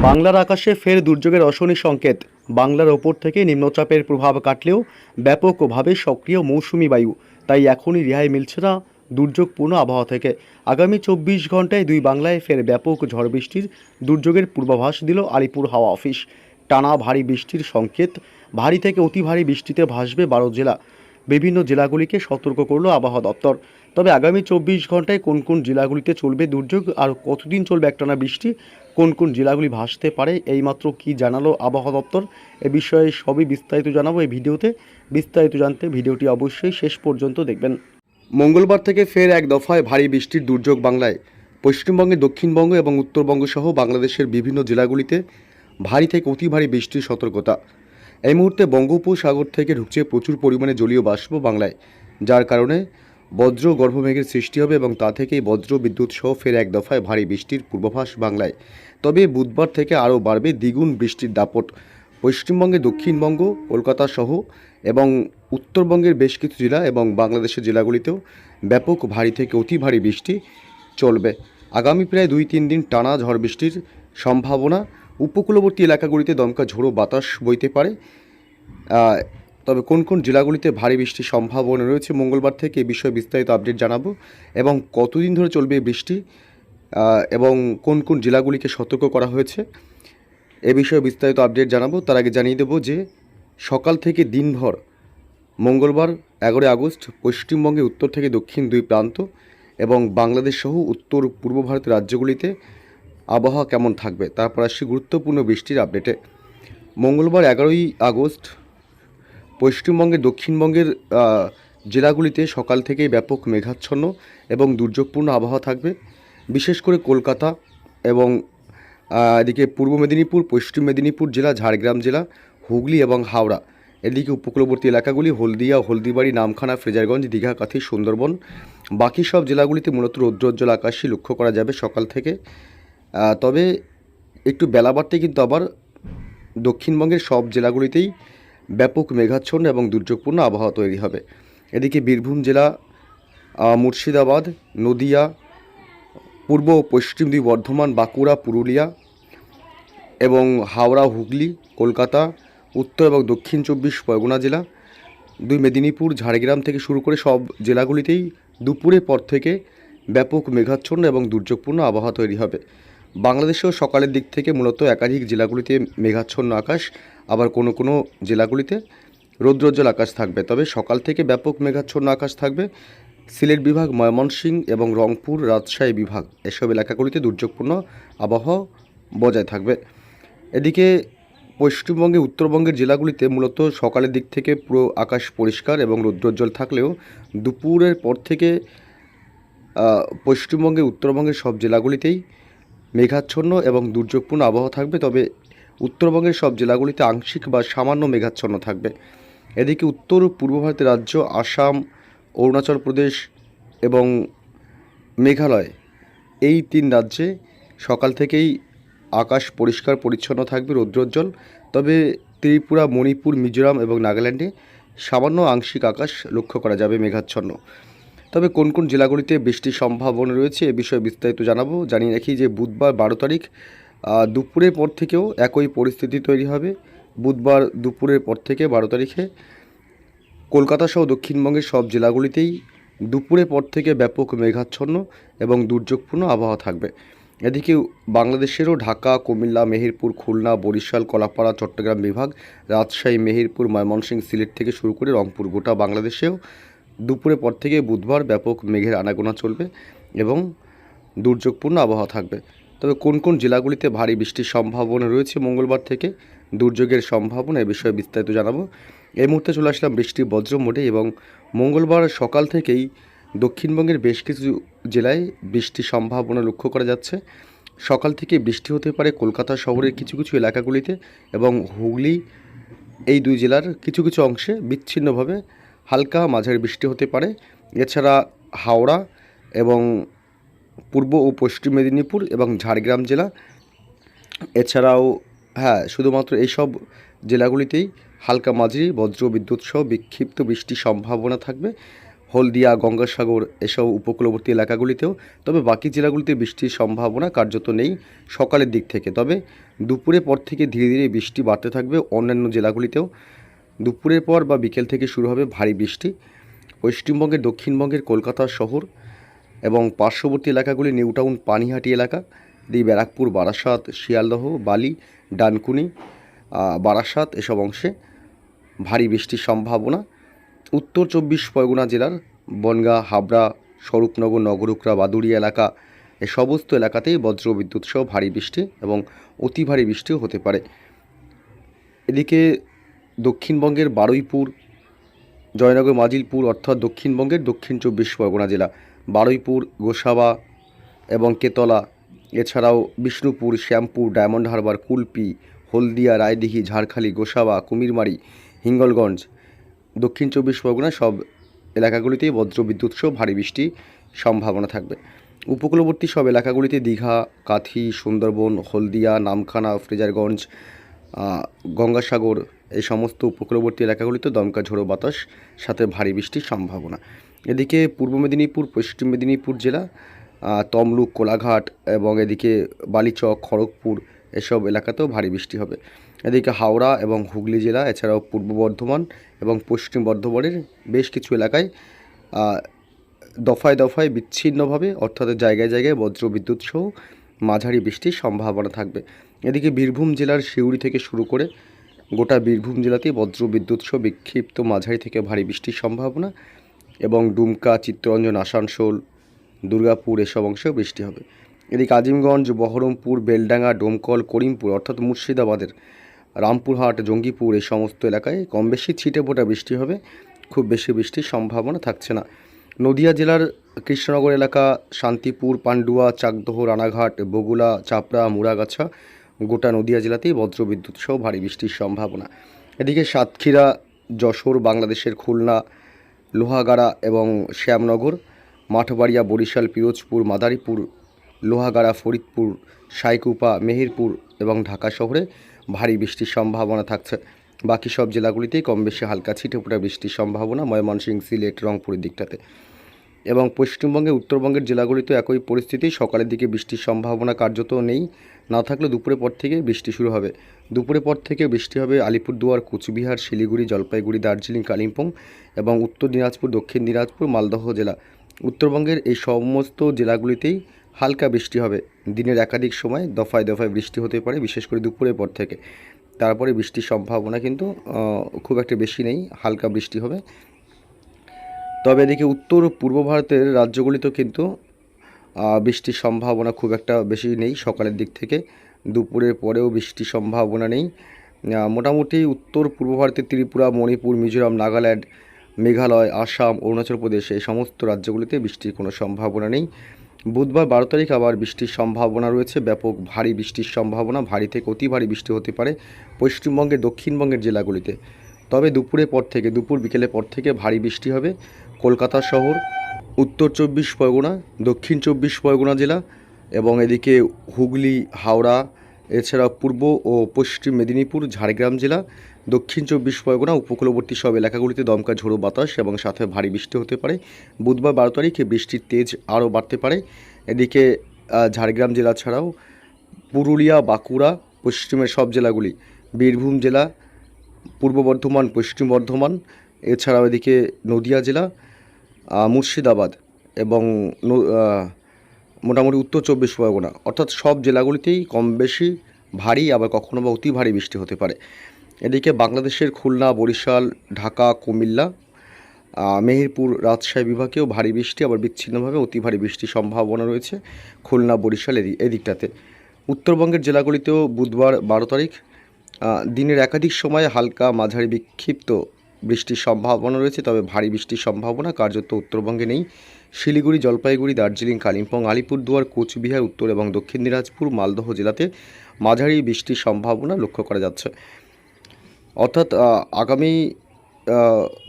বাংলার আকাশে ফের দুর্যোগের অশনি সংকেত। বাংলার ওপর থেকে নিম্নচাপের প্রভাব কাটলেও ব্যাপকভাবে সক্রিয় মৌসুমি বায়ু, তাই এখনই রেহাই মিলছে না দুর্যোগপূর্ণ আবহাওয়া থেকে। আগামী 24 ঘন্টায় দুই বাংলায় ফের ব্যাপক ঝড় বৃষ্টির দুর্যোগের পূর্বাভাস দিল আলিপুর হাওয়া অফিস। টানা ভারী বৃষ্টির সংকেত, ভারী থেকে অতি ভারী বৃষ্টিতে ভাসবে 12 জেলা। বিভিন্ন জেলাগুলিকে সতর্ক করল আবহাওয়া দপ্তর। তবে আগামী 24 ঘন্টায় কোন কোন জেলাগুলিতে চলবে দুর্যোগ আর কতদিন চলবে একটানা বৃষ্টি, কোন কোন জেলাগুলি ভাসতে পারে, এইমাত্র কি জানালো আবহাওয়া দপ্তর, এ বিষয়ে সবই বিস্তারিত জানাবো এই ভিডিওতে। বিস্তারিত জানতে ভিডিওটি অবশ্যই শেষ পর্যন্ত দেখবেন। মঙ্গলবার থেকে ফের এক দফায় ভারী বৃষ্টির দুর্যোগ বাংলায়। পশ্চিমবঙ্গে, দক্ষিণবঙ্গ এবং উত্তরবঙ্গ সহ বাংলাদেশের বিভিন্ন জেলাগুলিতে ভারী থেকে অতি ভারী বৃষ্টির সতর্কতা। এই মুহূর্তে বঙ্গোপসাগর থেকে ঢুকছে প্রচুর পরিমাণে জলীয় বাষ্প বাংলায়, যার কারণে বজ্র গর্ভমেঘের সৃষ্টি হবে এবং তা থেকেই বজ্র বিদ্যুৎ সহ ফের এক দফায় ভারী বৃষ্টির পূর্বাভাস বাংলায়। তবে বুধবার থেকে আরও বাড়বে দ্বিগুণ বৃষ্টির দাপট। পশ্চিমবঙ্গে, দক্ষিণবঙ্গ, কলকাতা সহ এবং উত্তরবঙ্গের বেশ কিছু জেলা এবং বাংলাদেশের জেলাগুলিতেও ব্যাপক ভারী থেকে অতি ভারী বৃষ্টি চলবে। আগামী প্রায় 2-3 দিন টানা ঝড় বৃষ্টির সম্ভাবনা। উপকূলবর্তী এলাকাগুলিতে দমকা ঝোড়ো বাতাস বইতে পারে। তবে কোন কোন জেলাগুলিতে ভারী বৃষ্টির সম্ভাবনা রয়েছে মঙ্গলবার থেকে, এই বিষয়ে বিস্তারিত আপডেট জানাবো এবং কতদিন ধরে চলবে বৃষ্টি এবং কোন কোন জেলাগুলিকে সতর্ক করা হয়েছে এ বিষয়ে বিস্তারিত আপডেট জানাবো। তার আগে জানিয়ে দেবো যে সকাল থেকে দিনভর মঙ্গলবার 11 আগস্ট পশ্চিমবঙ্গে উত্তর থেকে দক্ষিণ দুই প্রান্ত এবং বাংলাদেশ সহ উত্তর পূর্ব ভারতের রাজ্যগুলিতে আবহাওয়া কেমন থাকবে, তারপর আসছি গুরুত্বপূর্ণ বৃষ্টির আপডেটে। মঙ্গলবার 11 আগস্ট পশ্চিমবঙ্গের, দক্ষিণবঙ্গের জেলাগুলিতে সকাল থেকেই ব্যাপক মেঘাচ্ছন্ন এবং দুর্যোগপূর্ণ আবহাওয়া থাকবে। বিশেষ করে কলকাতা এবং এদিকে পূর্ব মেদিনীপুর, পশ্চিম মেদিনীপুর জেলা, ঝাড়গ্রাম জেলা, হুগলি এবং হাওড়া, এদিকে উপকূলবর্তী এলাকাগুলি হলদিয়া, হলদিবাড়ি, নামখানা, ফ্রেজারগঞ্জ, দীঘা, কাঁথি, সুন্দরবন, বাকি সব জেলাগুলিতে মূলত রৌদ্রোজ্জ্বল আকাশই লক্ষ্য করা যাবে সকাল থেকে। তবে একটু বেলা বাড়তে কিন্তু আবার দক্ষিণবঙ্গের সব জেলাগুলিতেই ব্যাপক মেঘাচ্ছন্ন এবং দুর্যোগপূর্ণ আবহাওয়া তৈরি হবে। এদিকে বীরভূম জেলা, মুর্শিদাবাদ, নদিয়া, পূর্ব ও পশ্চিম দুই বর্ধমান, বাঁকুড়া, পুরুলিয়া এবং হাওড়া, হুগলি, কলকাতা, উত্তর এবং দক্ষিণ 24 পরগনা জেলা, দুই মেদিনীপুর, ঝাড়গ্রাম থেকে শুরু করে সব জেলাগুলিতেই দুপুরের পর থেকে ব্যাপক মেঘাচ্ছন্ন এবং দুর্যোগপূর্ণ আবহাওয়া তৈরি হবে। বাংলাদেশেও সকালের দিক থেকে মূলত একাধিক জেলাগুলিতে মেঘাচ্ছন্ন আকাশ, আবার কোনো কোনো জেলাগুলিতে রৌদ্রোজ্জ্বল আকাশ থাকবে। তবে সকাল থেকে ব্যাপক মেঘাচ্ছন্ন আকাশ থাকবে সিলেট বিভাগ, ময়মনসিংহ এবং রংপুর, রাজশাহী বিভাগ, এসব এলাকাগুলিতে দুর্যোগপূর্ণ আবহাওয়া বজায় থাকবে। এদিকে পশ্চিমবঙ্গে, উত্তরবঙ্গের জেলাগুলিতে মূলত সকালের দিক থেকে পুরো আকাশ পরিষ্কার এবং রৌদ্রোজ্জ্বল থাকলেও দুপুরের পর থেকে পশ্চিমবঙ্গে, উত্তরবঙ্গের সব জেলাগুলিতেই মেঘাচ্ছন্ন এবং দুর্যোগপূর্ণ আবহাওয়া থাকবে। তবে উত্তরবঙ্গের সব জেলাগুলিতে আংশিক বা সামান্য মেঘাচ্ছন্ন থাকবে। এদিকে উত্তর পূর্ব ভারতের রাজ্য আসাম, অরুণাচল প্রদেশ এবং মেঘালয়, এই 3 রাজ্যে সকাল থেকেই আকাশ পরিষ্কার পরিচ্ছন্ন থাকবে, রৌদ্রোজ্জ্বল। তবে ত্রিপুরা, মণিপুর, মিজোরাম এবং নাগাল্যান্ডে সামান্য আংশিক আকাশ লক্ষ্য করা যাবে মেঘাচ্ছন্ন। তবে কোন কোন জেলাগুলিতে বৃষ্টির সম্ভাবনা রয়েছে এ বিষয়ে বিস্তারিত জানাবো। জানিয়ে রাখি যে বুধবার 12 তারিখ দুপুরের পর থেকেও একই পরিস্থিতি তৈরি হবে। বুধবার দুপুরের পর থেকে 12 তারিখে কলকাতা সহ দক্ষিণবঙ্গের সব জেলাগুলিতেই দুপুরের পর থেকে ব্যাপক মেঘাচ্ছন্ন এবং দুর্যোগপূর্ণ আবহাওয়া থাকবে। এদিকে বাংলাদেশেরও ঢাকা, কুমিল্লা, মেহেরপুর, খুলনা, বরিশাল, কলাপাড়া, চট্টগ্রাম বিভাগ, রাজশাহী, মেহেরপুর, ময়মনসিংহ, সিলেট থেকে শুরু করে রংপুর, গোটা বাংলাদেশেও দুপুরের পর থেকে বুধবার ব্যাপক মেঘের আনাগোনা চলবে এবং দুর্যোগপূর্ণ আবহাওয়া থাকবে। তবে কোন কোন জেলাগুলিতে ভারী বৃষ্টির সম্ভাবনা রয়েছে মঙ্গলবার থেকে, দুর্যোগের সম্ভাবনা, এ বিষয়ে বিস্তারিত জানাবো। এই মুহূর্তে চলে আসলাম বৃষ্টির বজ্র মোডে এবং মঙ্গলবার সকাল থেকেই দক্ষিণবঙ্গের বেশ কিছু জেলায় বৃষ্টির সম্ভাবনা লক্ষ্য করা যাচ্ছে। সকাল থেকে বৃষ্টি হতে পারে কলকাতা শহরের কিছু কিছু এলাকাগুলিতে এবং হুগলি, এই দুই জেলার কিছু কিছু অংশে বিচ্ছিন্নভাবে হালকা মাঝারি বৃষ্টি হতে পারে। এছাড়া হাওড়া এবং পূর্ব ও পশ্চিম মেদিনীপুর এবং ঝাড়গ্রাম জেলা, এছাড়াও শুধুমাত্র এইসব জেলাগুলিতেই হালকা মাঝারি বজ্র বিদ্যুৎ সহ বিক্ষিপ্ত বৃষ্টির সম্ভাবনা থাকবে। হলদিয়া, গঙ্গাসাগর, এসব উপকূলবর্তী এলাকাগুলিতেও। তবে বাকি জেলাগুলিতে বৃষ্টির সম্ভাবনা কার্যত নেই সকালের দিক থেকে। তবে দুপুরের পর থেকে ধীরে ধীরে বৃষ্টি বাড়তে থাকবে অন্যান্য জেলাগুলিতেও। দুপুরের পর বা বিকেল থেকে শুরু হবে ভারী বৃষ্টি। পশ্চিমবঙ্গের দক্ষিণবঙ্গের কলকাতা শহর এবং পার্শ্ববর্তী এলাকাগুলি নিউ টাউন, পানিহাটি এলাকা, ব্যারাকপুর, বারাসাত, শিয়ালদহ, বালি, ডানকুনি, বারাসাত এসব অংশে ভারী বৃষ্টির সম্ভাবনা। উত্তর 24 পরগনা জেলার বনগাঁ, হাবড়া, স্বরূপনগর, নগরুকরা, বাদুড়িয়া এলাকা এ সমস্ত এলাকাতেই বজ্রবিদ্যুৎ সহ ভারী বৃষ্টি এবং অতি ভারী বৃষ্টিও হতে পারে। এদিকে দক্ষিণবঙ্গের বারুইপুর, জয়নগর, মাজিলপুর অর্থাৎ দক্ষিণবঙ্গের দক্ষিণ 24 পরগনা জেলা, বারুইপুর, গোসাবা এবং কেতলা, এছাড়াও বিষ্ণুপুর, শ্যামপুর, ডায়মন্ড হারবার, কুলপি, হলদিয়া, রায়দিঘি, ঝাড়খালি, গোসাবা, কুমিরমারি, হিঙ্গলগঞ্জ, দক্ষিণ 24 পরগনা সব এলাকাগুলিতেই বজ্রবিদ্যুৎ সহ ভারী বৃষ্টির সম্ভাবনা থাকবে। উপকূলবর্তী সব এলাকাগুলিতে দীঘা, কাথি, সুন্দরবন, হলদিয়া, নামখানা, ফ্রেজারগঞ্জ, গঙ্গাসাগর এই সমস্ত উপকূলবর্তী এলাকাগুলিতে দমকা ঝোড়ো বাতাস সাথে ভারী বৃষ্টির সম্ভাবনা। এদিকে পূর্ব মেদিনীপুর, পশ্চিম মেদিনীপুর জেলা, তমলুক, কোলাঘাট এবং এদিকে বালিচক, খড়গপুর এসব এলাকাতেও ভারী বৃষ্টি হবে। এদিকে হাওড়া এবং হুগলি জেলা, এছাড়াও পূর্ব বর্ধমান এবং পশ্চিম বর্ধমানের বেশ কিছু এলাকায় দফায় দফায় বিচ্ছিন্নভাবে অর্থাৎ জায়গায় জায়গায় বজ্রবিদ্যুৎ সহ মাঝারি বৃষ্টির সম্ভাবনা থাকবে। এদিকে বীরভূম জেলার সিউড়ি থেকে শুরু করে গোটা বীরভূম জেলাতেই বজ্রবিদ্যুৎ সহ বিক্ষিপ্ত মাঝারি থেকে ভারী বৃষ্টির সম্ভাবনা এবং ডুমকা, চিত্তরঞ্জন, আসানসোল, দুর্গাপুর এসব অংশেও বৃষ্টি হবে। এদিকে আজিমগঞ্জ, বহরমপুর, বেলডাঙ্গা, ডোমকল, করিমপুর অর্থাৎ মুর্শিদাবাদের রামপুরহাট, জঙ্গিপুর এই সমস্ত এলাকায় কম বেশি ছিটেফোঁটা বৃষ্টি হবে, খুব বেশি বৃষ্টির সম্ভাবনা থাকছে না। নদিয়া জেলার কৃষ্ণনগর এলাকা, শান্তিপুর, পান্ডুয়া, চাকদহ, রানাঘাট, বগুলা, চাপড়া, মুড়াগাছা গোটা নদিয়া জেলাতেই বজ্রবিদ্যুৎ সহ ভারী বৃষ্টির সম্ভাবনা। এদিকে সাতক্ষীরা, যশোর, বাংলাদেশের খুলনা, লোহাগাড়া এবং শ্যামনগর, মাঠবাড়িয়া, বরিশাল, পিরোজপুর, মাদারীপুর, লোহাগাড়া, ফরিদপুর, সাইকুপা, মেহেরপুর এবং ঢাকা শহরে ভারী বৃষ্টির সম্ভাবনা থাকছে। বাকি সব জেলাগুলিতেই কম বেশি হালকা ছিটেফোঁটা বৃষ্টির সম্ভাবনা, ময়মনসিংহ, সিলেট, রংপুরের দিকটাতে। এবং পশ্চিমবঙ্গে উত্তরবঙ্গের জেলাগুলিতে একই পরিস্থিতি, সকালের দিকে বৃষ্টির সম্ভাবনা কার্যত নেই, না থাকলে দুপুরের পর থেকে বৃষ্টি শুরু হবে। দুপুরের পর থেকে বৃষ্টি হবে আলিপুরদুয়ার, কোচবিহার, শিলিগুড়ি, জলপাইগুড়ি, দার্জিলিং, কালিম্পং এবং উত্তর দিনাজপুর, দক্ষিণ দিনাজপুর, মালদহ জেলা। উত্তরবঙ্গের এই সমস্ত জেলাগুলিতেই হালকা বৃষ্টি হবে। দিনের একাধিক সময় দফায় দফায় বৃষ্টি হতে পারে, বিশেষ করে দুপুরের পর থেকে। তারপরে বৃষ্টির সম্ভাবনা কিন্তু খুব একটা বেশি নেই, হালকা বৃষ্টি হবে। তবে এদিকে উত্তর পূর্ব ভারতের রাজ্যগুলিতেও কিন্তু বৃষ্টির সম্ভাবনা খুব একটা বেশি নেই সকালের দিক থেকে, দুপুরের পরেও বৃষ্টির সম্ভাবনা নেই। মোটামুটি উত্তর পূর্ব ভারতের ত্রিপুরা, মণিপুর, মিজোরাম, নাগাল্যান্ড, মেঘালয়, আসাম, অরুণাচল প্রদেশ এই সমস্ত রাজ্যগুলিতে বৃষ্টির কোনো সম্ভাবনা নেই। বুধবার 12 তারিখ আবার বৃষ্টির সম্ভাবনা রয়েছে, ব্যাপক ভারী বৃষ্টির সম্ভাবনা, ভারী থেকে অতি ভারী বৃষ্টি হতে পারে পশ্চিমবঙ্গের দক্ষিণবঙ্গের জেলাগুলিতে। তবে দুপুরের পর থেকে, বিকেলের পর থেকে ভারী বৃষ্টি হবে কলকাতা শহর, উত্তর 24 পরগনা, দক্ষিণ 24 পরগনা জেলা এবং এদিকে হুগলি, হাওড়া, এছাড়া পূর্ব ও পশ্চিম মেদিনীপুর, ঝাড়গ্রাম জেলা, দক্ষিণ 24 পরগনা উপকূলবর্তী সব এলাকাগুলিতে দমকা ঝোড়ো বাতাস এবং সাথে ভারী বৃষ্টি হতে পারে। বুধবার 12 তারিখে বৃষ্টির তেজ আরও বাড়তে পারে। এদিকে ঝাড়গ্রাম জেলা ছাড়াও পুরুলিয়া, বাঁকুড়া, পশ্চিমের সব জেলাগুলি, বীরভূম জেলা, পূর্ব বর্ধমান, পশ্চিম বর্ধমান, এছাড়াও এদিকে নদিয়া জেলা, মুর্শিদাবাদ এবং মোটামুটি উত্তর 24 পরগনা অর্থাৎ সব জেলাগুলিতেই কম বেশি ভারী, আবার কখনো বা অতি ভারী বৃষ্টি হতে পারে। এদিকে বাংলাদেশের খুলনা, বরিশাল, ঢাকা, কুমিল্লা, মেহেরপুর, রাজশাহী বিভাগেও ভারী বৃষ্টি, আবার বিচ্ছিন্নভাবে অতি ভারী বৃষ্টির সম্ভাবনা রয়েছে খুলনা, বরিশাল এদিকটাতে। উত্তরবঙ্গের জেলাগুলিতেও বুধবার 12 তারিখ দিনের একাধিক সময় হালকা মাঝারি বিক্ষিপ্ত বৃষ্টির সম্ভাবনা রয়েছে, তবে ভারী বৃষ্টির সম্ভাবনা কার্যত উত্তরবঙ্গে নেই। শিলিগুড়ি, জলপাইগুড়ি, দার্জিলিং, কালিম্পং, আলিপুরদুয়ার, কোচবিহার, উত্তর এবং দক্ষিণ দিনাজপুর, মালদহ জেলাতে মাঝারি বৃষ্টির সম্ভাবনা লক্ষ্য করা যাচ্ছে। অর্থাৎ আগামী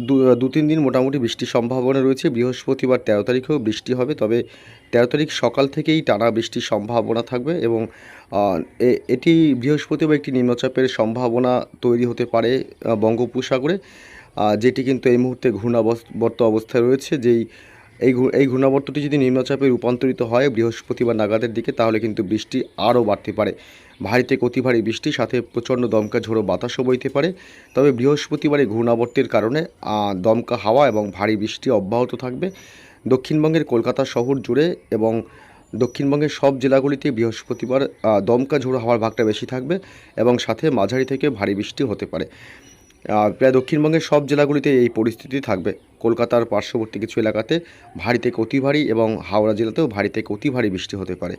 2-3 দিন মোটামুটি বৃষ্টির সম্ভাবনা রয়েছে। বৃহস্পতিবার 13 তারিখেও বৃষ্টি হবে, তবে 13 তারিখ সকাল থেকেই টানা বৃষ্টির সম্ভাবনা থাকবে এবং এটি বৃহস্পতিবার একটি নিম্নচাপের সম্ভাবনা তৈরি হতে পারে বঙ্গোপসাগরে, যেটি কিন্তু এই মুহূর্তে ঘূর্ণাবর্ত অবস্থায় রয়েছে, যেই এই ঘূর্ণাবর্তটি যদি নিম্নচাপে রূপান্তরিত হয় বৃহস্পতিবার নাগাদের দিকে, তাহলে কিন্তু বৃষ্টি আরও বাড়তে পারে। ভারী থেকে অতি ভারী বৃষ্টির সাথে প্রচণ্ড দমকা ঝোড়ো বাতাসও বইতে পারে। তবে বৃহস্পতিবার এই ঘূর্ণাবর্তের কারণে দমকা হাওয়া এবং ভারী বৃষ্টি অব্যাহত থাকবে দক্ষিণবঙ্গের কলকাতা শহর জুড়ে, এবং দক্ষিণবঙ্গের সব জেলাগুলিতে বৃহস্পতিবার দমকা ঝোড়ো হাওয়ার ভাগটা বেশি থাকবে এবং সাথে মাঝারি থেকে ভারী বৃষ্টি হতে পারে। প্রায় দক্ষিণবঙ্গের সব জেলাগুলিতে এই পরিস্থিতি থাকবে। কলকাতার পার্শ্ববর্তী কিছু এলাকাতে ভারী থেকে অতি ভারী এবং হাওড়া জেলাতেও ভারী থেকে অতি ভারী বৃষ্টি হতে পারে।